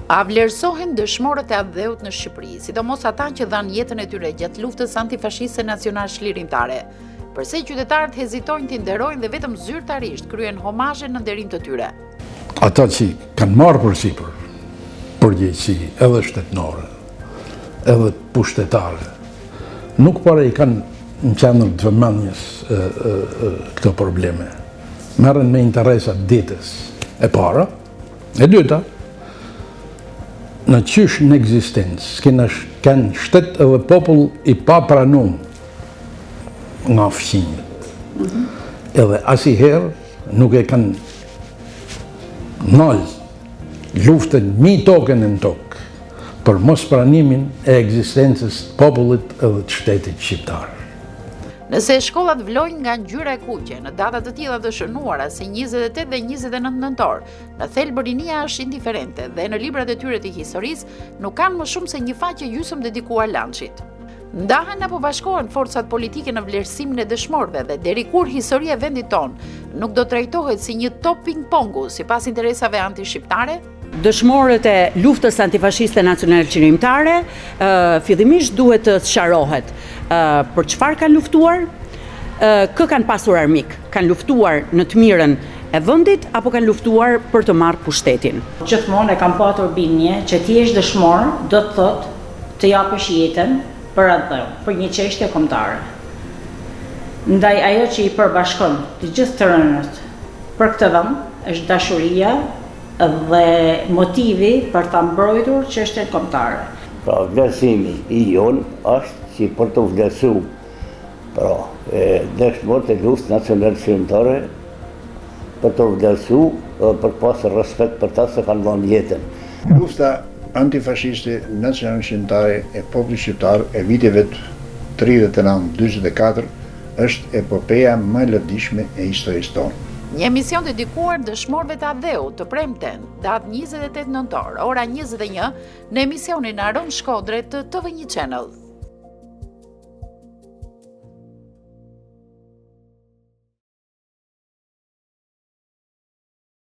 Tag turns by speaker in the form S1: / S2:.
S1: A vlerësohen dëshmorët e adheut në Shqipëri, sidomos ata që dhanë jetën e tyre gjatë luftës antifashiste nacional shlirimtare, përse qytetarët hezitojnë t'i nderojnë dhe vetëm zyrtarisht kryen homazhe në nderim të tyre.
S2: Ata që kanë marrë përsipër përgjegjësi edhe shtetnore, edhe pushtetare, nuk pare i kanë në qendër të vëmendjes këto probleme. Merren me interesat ditës e para, e dyta, në qysh në ekzistencë, kanë shtet edhe popull i papranum nga fqinjët. Edhe asnjëherë nuk e kanë nalë luftën mi tokën në tokë për mos pranimin e ekzistencës të popullit edhe të shtetit shqiptar.
S1: Nëse shkollat vlojnë nga ngjyra e kuqe në data të tilla të shënuara si 28 dhe 29 nëntor, në thelb rinia është indiferente dhe në librat e tyre të historisë nuk kanë më shumë se një faqe gjysmë dedikuar lançit. Ndahen apo bashkohen forcat politike në vlerësimin e dëshmorëve dhe deri kur historia e vendit tonë nuk do trajtohet si një top ping-pongu sipas interesave anti-shqiptare?
S3: Dëshmorët e luftës antifashiste nacional qërimtare fillimisht duhet të sqarohet për çfarë kanë luftuar, kë kanë pasur armik, kanë luftuar në të mirën e vendit apo kanë luftuar për të marrë pushtetin.
S4: Gjithmonë e kam patur bindje që ti je dëshmor, do të thotë të japësh jetën për atë, për një çështje kombëtare. Ndaj ajo që i përbashkon të gjithë të rënët për këtë vend është dashuria dhe motivi për ta mbrojtur çështjen kombëtare.
S5: Pra vlerësimi i jon është që për të vlerësuar dëshmorët e luftës nacionale shqiptare, për të vlerësuar për pasur respekt për ta se kanë dhënë jetën.
S6: Lufta antifashiste nacionale shqiptare e popullit shqiptar e viteve 39-44 është epopeja më e lëvdishme e historisë tonë.
S1: Një emision dedikuar dëshmorëve të adheut të premten, datë 28 nëntor, ora 21, në emisionin Aron Shkodre të TV1 Channel.